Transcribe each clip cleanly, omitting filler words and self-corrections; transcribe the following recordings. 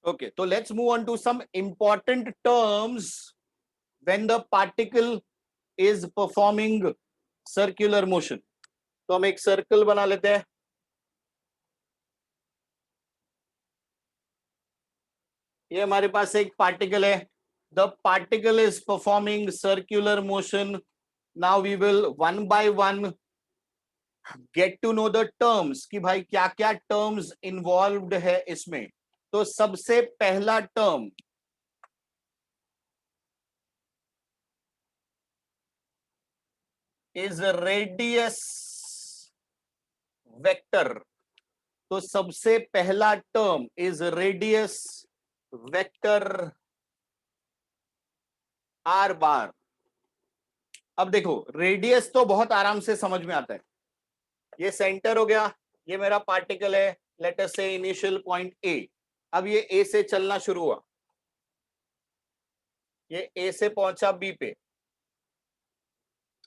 Okay, so let's move on to some important terms when the particle is performing circular motion. तो हम एक circle बना लेते हैं. ये हमारे पास एक पार्टिकल है. The particle is performing circular motion. Now we will one by one get to know the terms कि भाई क्या क्या terms involved है इसमें. तो सबसे पहला टर्म इज रेडियस वेक्टर. तो सबसे पहला term is radius vector are बार. अब देखो रेडियस तो बहुत आराम से समझ में आता है. ये सेंटर हो गया, ये मेरा पार्टिकल है, लेट अस से इनिशियल पॉइंट ए. अब ये ए से चलना शुरू हुआ, ये ए से पहुंचा बी पे,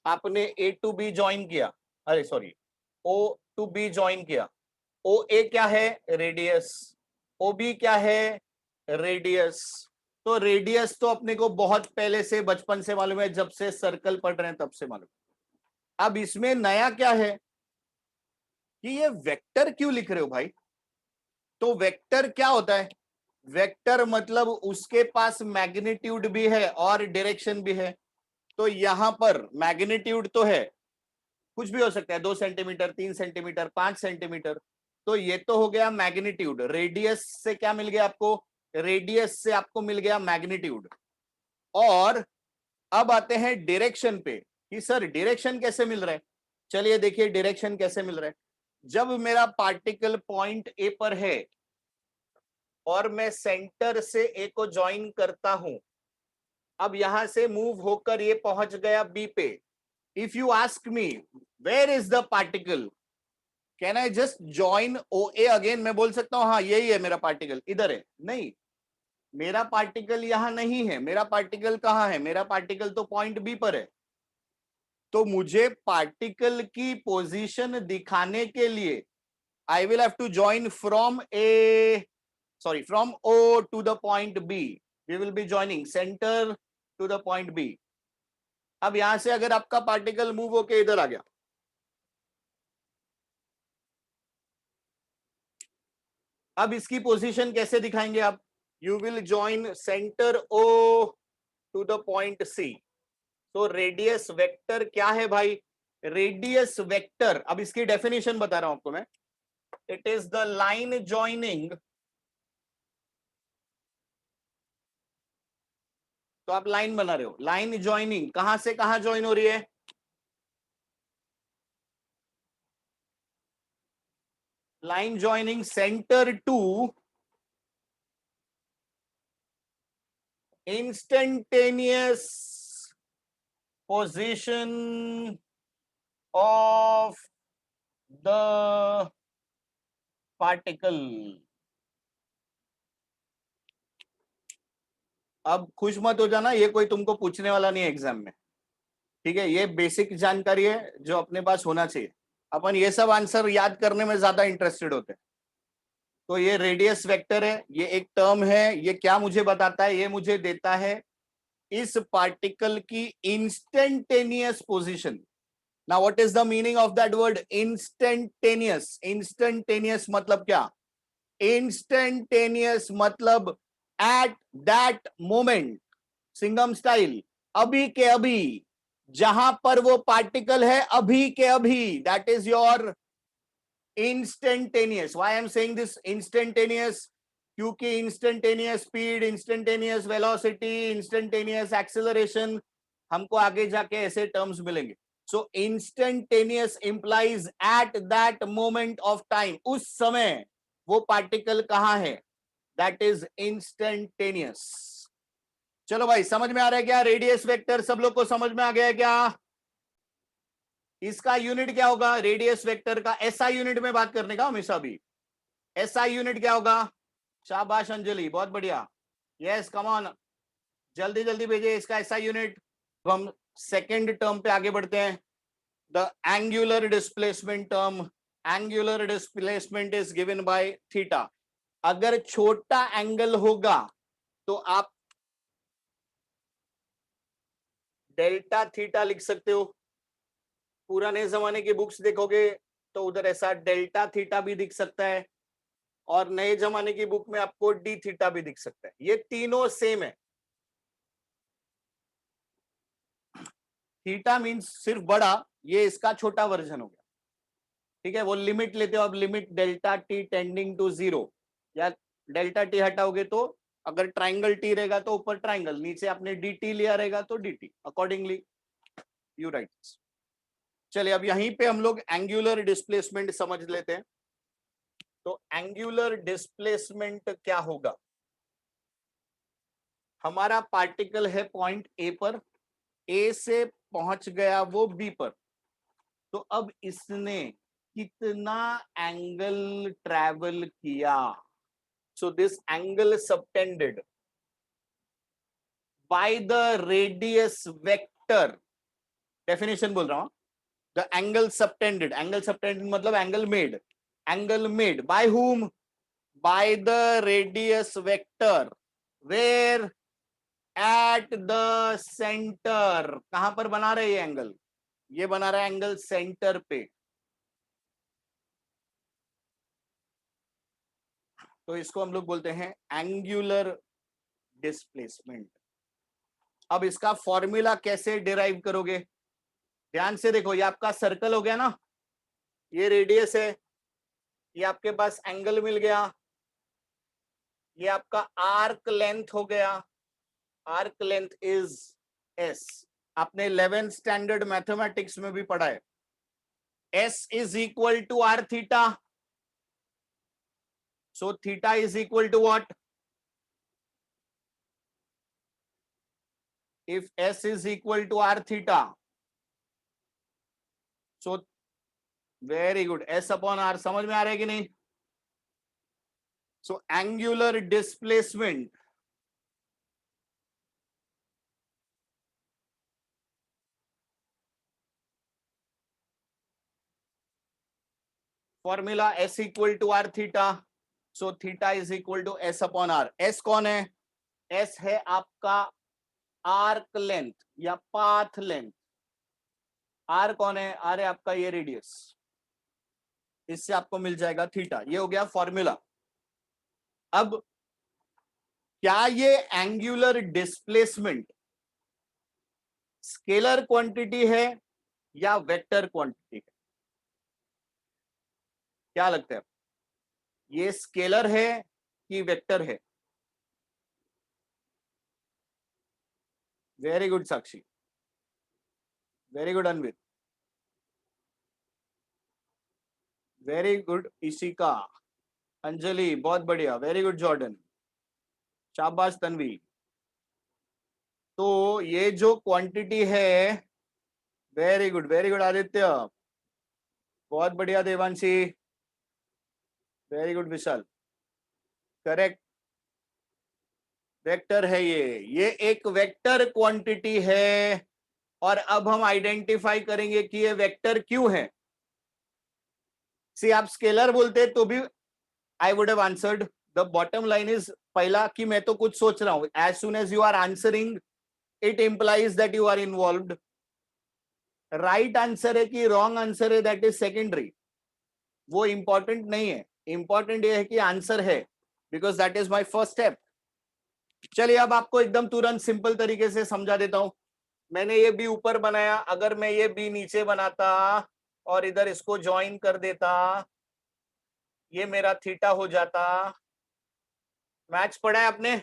आपने ए टू बी ज्वाइन किया, अरे sorry O to B join किया. ओ ए क्या है? रेडियस. ओ बी क्या है? रेडियस. तो रेडियस तो अपने को बहुत पहले से बचपन से मालूम है, जब से सर्कल पढ़ रहे हैं तब से मालूम. अब इसमें नया क्या है कि ये वेक्टर क्यों लिख रहे हो भाई? तो वेक्टर क्या होता है? वेक्टर मतलब उसके पास मैग्नीट्यूड भी है और डायरेक्शन भी है. तो यहां पर मैग्नीट्यूड तो है, कुछ भी हो सकता है, 2 सेंटीमीटर, 3 सेंटीमीटर, 5 सेंटीमीटर. तो ये तो हो गया मैग्नीट्यूड. रेडियस से क्या मिल गया आपको? रेडियस से आपको मिल गया मैग्नीट्यूड. और अब आते हैं डायरेक्शन पे कि सर डायरेक्शन कैसे मिल रहा है. चलिए देखिए डायरेक्शन कैसे मिल रहा है. जब मेरा पार्टिकल पॉइंट ए पर है और मैं सेंटर से ए को ज्वाइन करता हूं, अब यहां से मूव होकर ये पहुंच गया बी पे. If you ask me where is the particle, can I just join O A again? मैं बोल सकता हूं हाँ यही है मेरा पार्टिकल, इधर है. नहीं, मेरा पार्टिकल यहां नहीं है. मेरा पार्टिकल कहां है? मेरा पार्टिकल तो पॉइंट बी पर है. तो मुझे पार्टिकल की पोजीशन दिखाने के लिए I will have to join from A, sorry from O to the point B. We will be joining centre to the point B. अब यहां से अगर आपका पार्टिकल मूव होके इधर आ गया, अब इसकी पोजीशन कैसे दिखाएंगे आप? You will join centre O to the point C. तो रेडियस वेक्टर क्या है भाई? रेडियस वेक्टर, अब इसकी डेफिनेशन बता रहा हूं आपको मैं. It is the line joining. तो आप लाइन बना रहे हो, लाइन ज्वाइनिंग कहां से कहां ज्वाइन हो रही है? Line joining centre to instantaneous position of the particle. अब खुश मत हो जाना, ये कोई तुमको पूछने वाला नहीं है एग्जाम में, ठीक है? ये बेसिक जानकारी है जो अपने पास होना चाहिए. अपन ये सब आंसर याद करने में ज्यादा इंटरेस्टेड होते हैं. तो ये रेडियस वेक्टर है, ये एक टर्म है. ये क्या मुझे बताता है? ये मुझे देता है इस पार्टिकल की instantaneous position. Now what is the meaning of that word instantaneous? Instantaneous मतलब क्या? इंस्टेंटेनियस मतलब eight that moment, Singham style, अभी के अभी, जहां पर वो पार्टिकल है अभी के अभी, that is your instantaneous. Why I am saying this instantaneous? क्योंकि instantaneous speed, instantaneous velocity, instantaneous acceleration, हमको आगे जाके ऐसे टर्म्स मिलेंगे. So instantaneous implies at that moment of time, उस समय वो पार्टिकल कहां है, दैट इज इंस्टेंटेनियस. चलो भाई समझ में आ रहा है क्या? रेडियस वेक्टर सब लोग को समझ में आ गया है क्या? इसका यूनिट क्या होगा? रेडियस वेक्टर का एसआई यूनिट में बात करने का हमेशा भी. एसआई यूनिट क्या होगा? शाबाश अंजलि, बहुत बढ़िया. यस कम ऑन, जल्दी जल्दी भेजिए इसका एसआई यूनिट. तो हम सेकेंड टर्म पे आगे बढ़ते हैं. The angular displacement term. Angular displacement is given by theta. अगर छोटा एंगल होगा तो आप डेल्टा थीटा लिख सकते हो। पुराने जमाने की बुक्स देखोगे तो उधर ऐसा डेल्टा थीटा भी दिख सकता है, और नए जमाने की बुक में आपको डी थीटा भी दिख सकता है। ये तीनों सेम है। थीटा मीन्स सिर्फ बड़ा, ये इसका छोटा वर्जन हो गया। ठीक है, वो लिमिट लेते हो अब, limit delta T tending to zero, या डेल्टा टी हटाओगे तो अगर ट्राइंगल टी रहेगा तो ऊपर ट्राइंगल, नीचे आपने डी टी लिया रहेगा तो D T, accordingly you right. चलिए अब यहीं पे हम लोग एंगुलर डिस्प्लेसमेंट समझ लेते हैं। तो एंगुलर डिस्प्लेसमेंट क्या होगा? हमारा पार्टिकल है पॉइंट ए पर, ए से पहुंच गया वो बी पर, तो अब इसने कितना एंगल ट्रैवल किया? So this angle subtended by the radius vector, definition बोल रहा हूं, द एंगल सबटेंडेड मतलब angle made by whom? by the radius vector where at the center। कहां पर बना रहे ये एंगल? ये बना रहा है एंगल सेंटर पे। तो इसको हम लोग बोलते हैं एंगुलर डिस्प्लेसमेंट। अब इसका फॉर्मूला कैसे डिराइव करोगे? ध्यान से देखो, ये आपका सर्कल हो गया ना, ये रेडियस है, ये आपके पास एंगल मिल गया, ये आपका आर्क लेंथ हो गया, आर्क लेंथ इज एस। आपने 11th स्टैंडर्ड मैथमेटिक्स में भी पढ़ा है, S is equal to R theta. So theta is equal to what? If S is equal to R theta, so very good, S upon R समझ में आ रहा है कि नहीं? So angular displacement formula S equal to R theta, so theta is equal to S upon R. S कौन है? S है आपका आर्क लेंथ या पाथ लेंथ। आर कौन है? आर है आपका ये रेडियस, इससे आपको मिल जाएगा थीटा। ये हो गया फॉर्मूला। अब क्या ये एंगुलर डिस्प्लेसमेंट स्केलर क्वांटिटी है या वेक्टर क्वांटिटी है? क्या लगता है, ये स्केलर है कि वेक्टर है? Very good Sakshi, very good Anvit, very good Ishika, Anjali बहुत बढ़िया, वेरी गुड जॉर्डन, शाबाश तन्वी। तो ये जो क्वांटिटी है, वेरी गुड आदित्य, बहुत बढ़िया देवांशी, वेरी गुड विशाल, करेक्ट, वेक्टर है ये एक वेक्टर क्वांटिटी है। और अब हम आइडेंटिफाई करेंगे कि ये वेक्टर क्यों है। सी आप स्केलर बोलते तो भी I would have answered. The bottom line is, पहला कि मैं तो कुछ सोच रहा हूं, as soon as you are answering it implies that you are involved. Right answer है कि रॉन्ग आंसर है, दैट इज सेकेंडरी, वो इंपॉर्टेंट नहीं है। इंपॉर्टेंट ये है कि आंसर है, because that is my first step. चलिए अब आपको एकदम तुरंत सिंपल तरीके से समझा देता हूं। मैंने ये बी ऊपर बनाया, अगर मैं ये बी नीचे बनाता और इधर इसको ज्वाइन कर देता, ये मेरा थीटा हो जाता। मैच पढ़ा है आपने?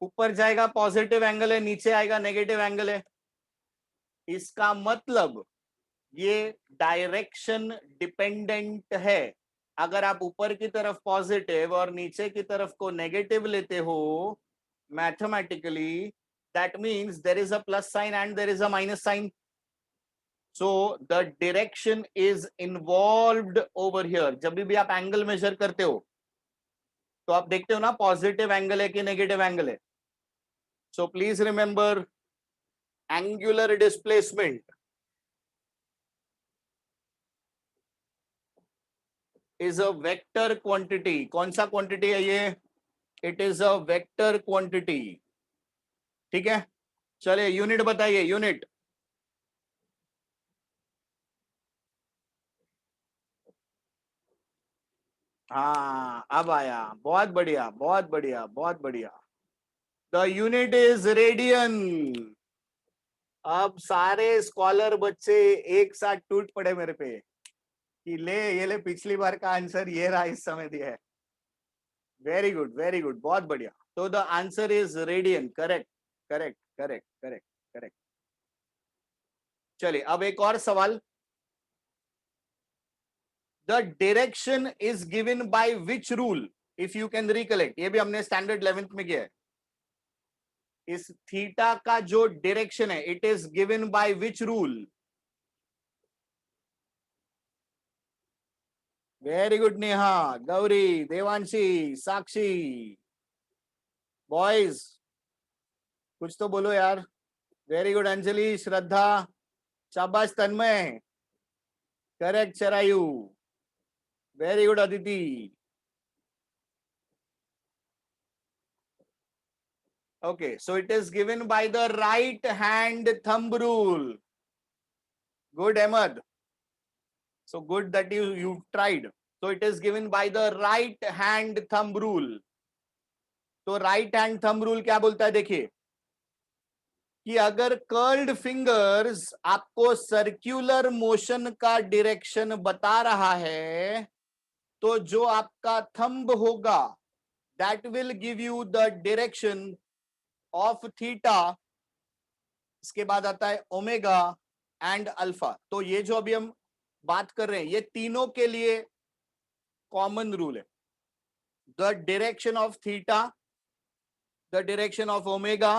ऊपर जाएगा पॉजिटिव एंगल है, नीचे आएगा नेगेटिव एंगल है। इसका मतलब ये डायरेक्शन डिपेंडेंट है। अगर आप ऊपर की तरफ पॉजिटिव और नीचे की तरफ को नेगेटिव लेते हो mathematically, that means there is a plus sign and there is a minus sign. So the direction is involved over here. जब भी आप एंगल मेजर करते हो तो आप देखते हो ना पॉजिटिव एंगल है कि नेगेटिव एंगल है। So please remember, angular displacement is a vector quantity. कौन सा क्वांटिटी है ये? It is a vector quantity. ठीक है, चलिए यूनिट बताइए. यूनिट. हाँ अब आया. बहुत बढ़िया, बहुत बढ़िया, बहुत बढ़िया. The unit is radian. अब सारे स्कॉलर बच्चे एक साथ टूट पड़े मेरे पे कि ले ये ले, पिछली बार का आंसर ये रहा, इस समय दिया है. वेरी गुड, वेरी गुड, बहुत बढ़िया. तो the answer is radian. Correct, correct, correct, correct, correct. चलिए अब एक और सवाल. The direction is given by which rule? If you can recollect. ये भी हमने स्टैंडर्ड 11th में किया है. इस थीटा का जो डायरेक्शन है, it is given by which rule? Very good Neha, Gauri, Devanshi, Sakshi. Boys कुछ तो बोलो यार. वेरी गुड अंजलि, श्रद्धा, शाबाश Tanmay, correct Charayu, very good Aditi. Okay, so it is given by the right hand thumb rule. Good, Ahmed. So good that you tried. So it is given by the right hand thumb rule. तो right hand thumb rule क्या बोलता है? देखिए कि अगर curled fingers आपको circular motion का direction बता रहा है, तो जो आपका थंब होगा that will give you the direction of theta. इसके बाद आता है ओमेगा एंड अल्फा. तो ये जो अभी हम बात कर रहे हैं, ये तीनों के लिए कॉमन रूल है. The direction of theta, the direction of omega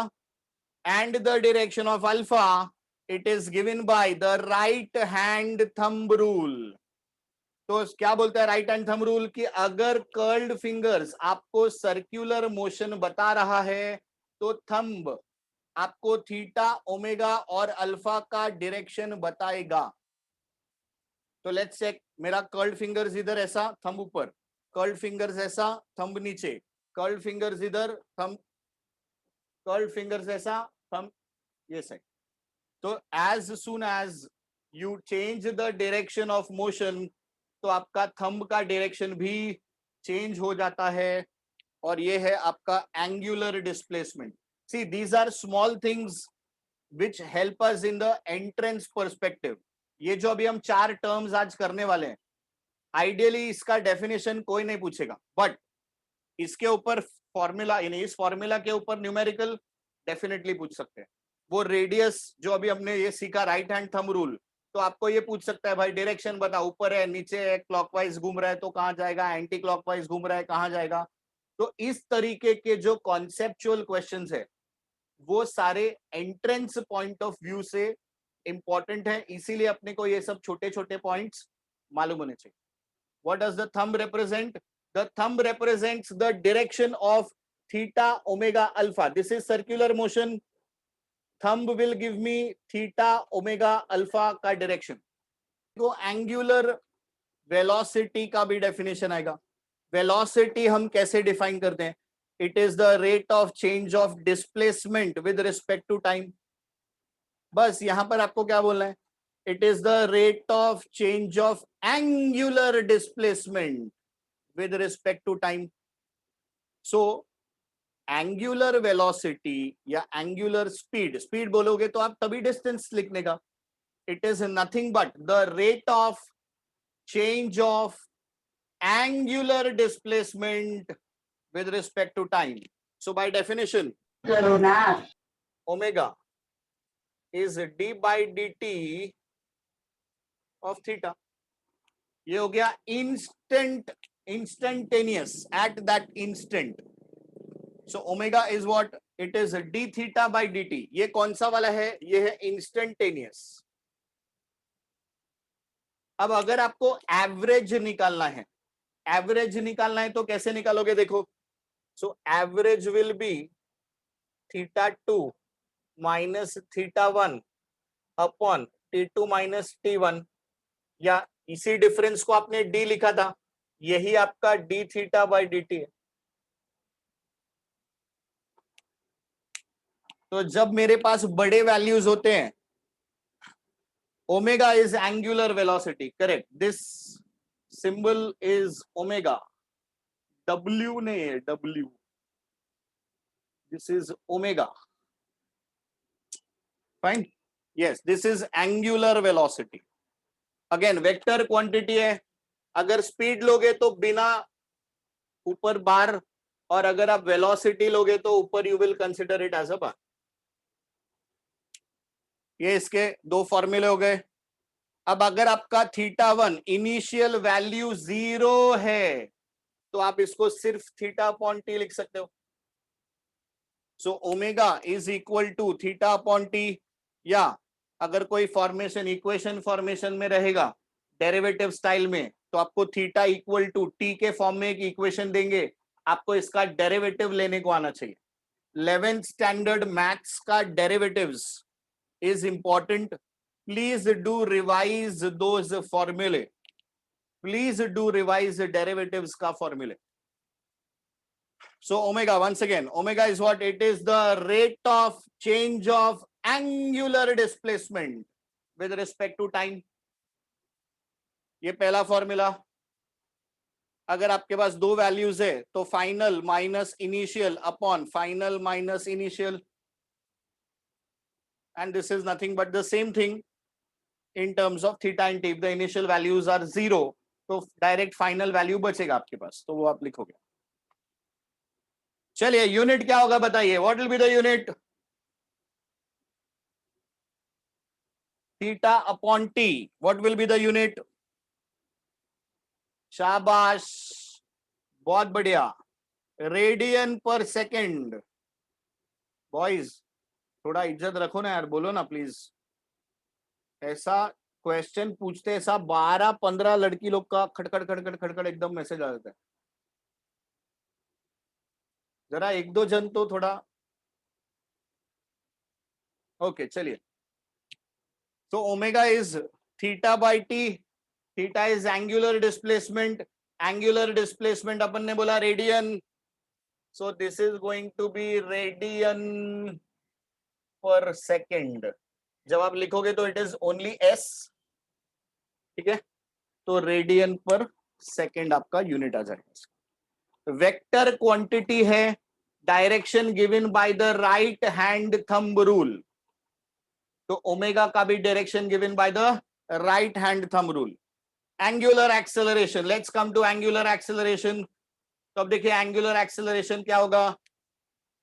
and the direction of alpha, it is given by the right hand thumb rule. तो क्या बोलता है राइट हैंड थंब रूल? कि अगर कर्ल्ड फिंगर्स आपको सर्कुलर मोशन बता रहा है, तो थंब आपको थीटा, ओमेगा और अल्फा का डायरेक्शन बताएगा. तो लेट्स चेक. मेरा कर्ल्ड फिंगर्स इधर ऐसा, थंब ऊपर, कर्ल्ड फिंगर्स ऐसा, थंब नीचे, कर्ल्ड फिंगर्स इधर, थंब, कर्ल्ड फिंगर्स ऐसा, थंब ये साइड. तो as soon as you change the direction of motion, तो आपका थंब का डायरेक्शन भी चेंज हो जाता है. और ये है आपका angular displacement. See these are small things which help us in the entrance perspective. ये जो अभी हम 4 टर्म्स आज करने वाले हैं, आइडियली इसका डेफिनेशन कोई नहीं पूछेगा, बट इसके ऊपर फॉर्मूला, यानी इस फॉर्मूला के ऊपर न्यूमेरिकल डेफिनेटली पूछ सकते हैं. वो रेडियस जो अभी हमने ये सीखा, राइट हैंड थंब रूल, तो आपको ये पूछ सकता है भाई डायरेक्शन बता, ऊपर है, नीचे है, क्लॉकवाइज घूम रहा है तो कहां जाएगा, एंटी क्लॉकवाइज घूम रहा है कहां जाएगा. तो इस तरीके के जो कॉन्सेप्चुअल क्वेश्चंस है, वो सारे एंट्रेंस पॉइंट ऑफ व्यू से इंपॉर्टेंट है. इसीलिए अपने को ये सब छोटे छोटे पॉइंट्स मालूम होने चाहिए. What does the thumb represent? The thumb represents the direction of theta, omega, alpha. This is circular motion. Thumb will give me theta, omega, alpha का डायरेक्शन. तो एंगुलर वेलोसिटी का भी डेफिनेशन आएगा. वेलोसिटी हम कैसे डिफाइन करते हैं? It is the rate of change of displacement with respect to time. बस यहां पर आपको क्या बोलना है? It is the rate of change of angular displacement with respect to time. So angular velocity या angular speed, speed बोलोगे तो आप तभी distance लिखने का. It is nothing but the rate of change of angular displacement with respect to time. So by definition, omega is d by dt of theta. ये हो गया instantaneous, at that instant. So omega is what? It is d theta by dt. ये कौन सा वाला है? ये है instantaneous. अब अगर आपको एवरेज निकालना है, एवरेज निकालना है तो कैसे निकालोगे? देखो, so average will be theta 2 minus theta 1 upon T2 minus T1, या इसी डिफरेंस को आपने D लिखा था, यही आपका D theta by D T है। तो जब मेरे पास बड़े वैल्यूज होते हैं, omega is angular velocity, correct, this symbol is omega, W नहीं है, W, this is omega, fine, yes, this is angular velocity. Again vector quantity है, अगर स्पीड लोगे तो बिना ऊपर बार, और अगर आप वेलोसिटी लोगे तो ऊपर you will consider it as a bar. ये इसके दो फॉर्मूले हो गए। अब अगर आपका थीटा वन इनिशियल वैल्यू 0 है तो आप इसको सिर्फ थीटा अपॉन टी लिख सकते हो। So omega is equal to theta upon T, या अगर कोई फॉर्मेशन इक्वेशन फॉर्मेशन में रहेगा डेरिवेटिव स्टाइल में, तो आपको थीटा इक्वल टू टी के फॉर्म में एक इक्वेशन देंगे, आपको इसका डेरिवेटिव लेने को आना चाहिए। 11th स्टैंडर्ड मैथ्स का derivatives is important. Please do revise those formulae. Please do revise the derivatives ka formulae. So omega, once again, omega is what? It is the rate of change of angular displacement with respect to time. ये पहला formula. अगर आपके पास दो values है तो final minus initial upon final minus initial, and this is nothing but the same thing in terms of theta and t. If the initial values are 0, तो direct final value बचेगा आपके पास, तो वो आप लिखोगे। चलिए यूनिट क्या होगा बताइए, what will be the unit? Theta upon T, what will be the unit? शाबाश, बहुत बढ़िया, रेडियन पर सेकेंड। बॉयज थोड़ा इज्जत रखो ना यार, बोलो ना प्लीज। ऐसा क्वेश्चन पूछते ऐसा 12-15 लड़की लोग का खटखट खटखट खटखट एकदम मैसेज आ जाता है। जरा एक दो जन तो थोड़ा, ओके चलिए। तो omega is theta by T, theta is angular displacement, angular displacement अपन ने बोला radian, so this is going to be radian per second. जब आप लिखोगे तो इट इज ओनली एस, ठीक है, तो रेडियन पर सेकेंड आपका यूनिट आ जाएगा। वेक्टर क्वांटिटी है, direction given by the right hand thumb rule, तो ओमेगा का भी direction given by the right hand thumb rule. Angular acceleration, let's come to angular acceleration. तो अब देखिए एंगुलर एक्सेलरेशन क्या होगा?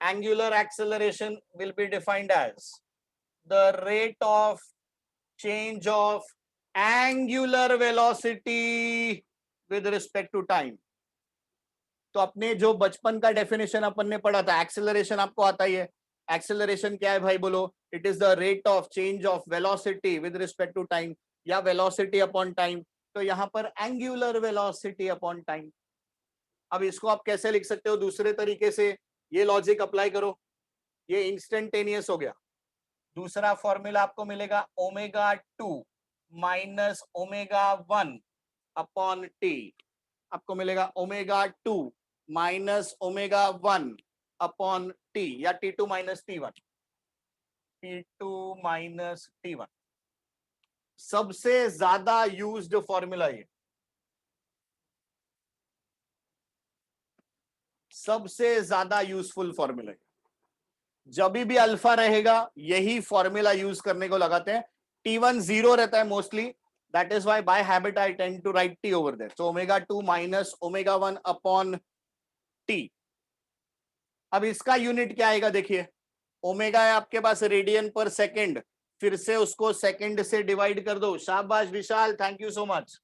Angular acceleration will be defined as the rate of change of angular velocity with respect to time. तो अपने जो बचपन का डेफिनेशन अपन ने पढ़ा था, एक्सेलरेशन आपको आता ही है। एक्सेलरेशन क्या है भाई बोलो? It is the rate of change of velocity with respect to time, या वेलोसिटी अपॉन टाइम। तो यहां पर एंगुलर वेलोसिटी अपॉन टाइम। अब इसको आप कैसे लिख सकते हो दूसरे तरीके से? ये लॉजिक अप्लाई करो, ये इंस्टेंटेनियस हो गया। दूसरा फॉर्मूला आपको मिलेगा omega 2 minus omega 1 upon T. आपको मिलेगा omega 2 minus omega 1 upon T, या T2 minus T1, T2 minus T1। सबसे ज्यादा यूज्ड फॉर्मूला ये, सबसे ज्यादा यूजफुल फॉर्मूला। जब भी अल्फा रहेगा यही फॉर्मूला यूज करने को लगाते हैं। T1 0 रहता है mostly, that is why by habit I tend to write T over there. So omega 2 minus omega 1 upon T। अब इसका यूनिट क्या आएगा देखिए, ओमेगा है आपके पास रेडियन पर सेकेंड, फिर से उसको सेकेंड से डिवाइड कर दो। शाबाश Vishal, thank you so much.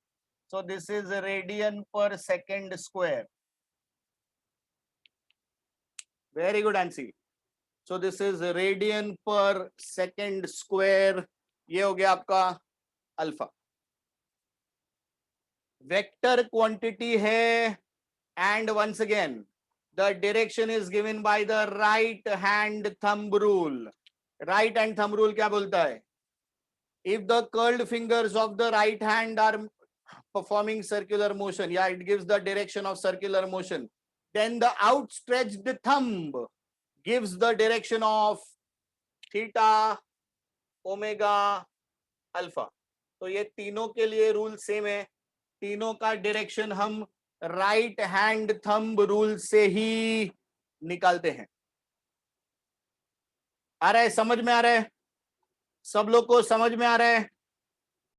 So this is radian per second square. Very good Aansi. So this is radian per second square, ये हो गया आपका अल्फा। वेक्टर क्वांटिटी है, and once again the direction is given by the right hand thumb rule. Right hand thumb rule क्या बोलता है? If the curled fingers of the right hand are performing circular motion. Yeah, it gives the direction of circular motion. Then the outstretched thumb gives the direction of theta, omega, alpha. तो ये तीनों के लिए rule same है. तीनों का direction हम right hand thumb rule से ही निकालते हैं. आ रहा है? समझ में आ रहा है? सब लोग को समझ में आ रहा है?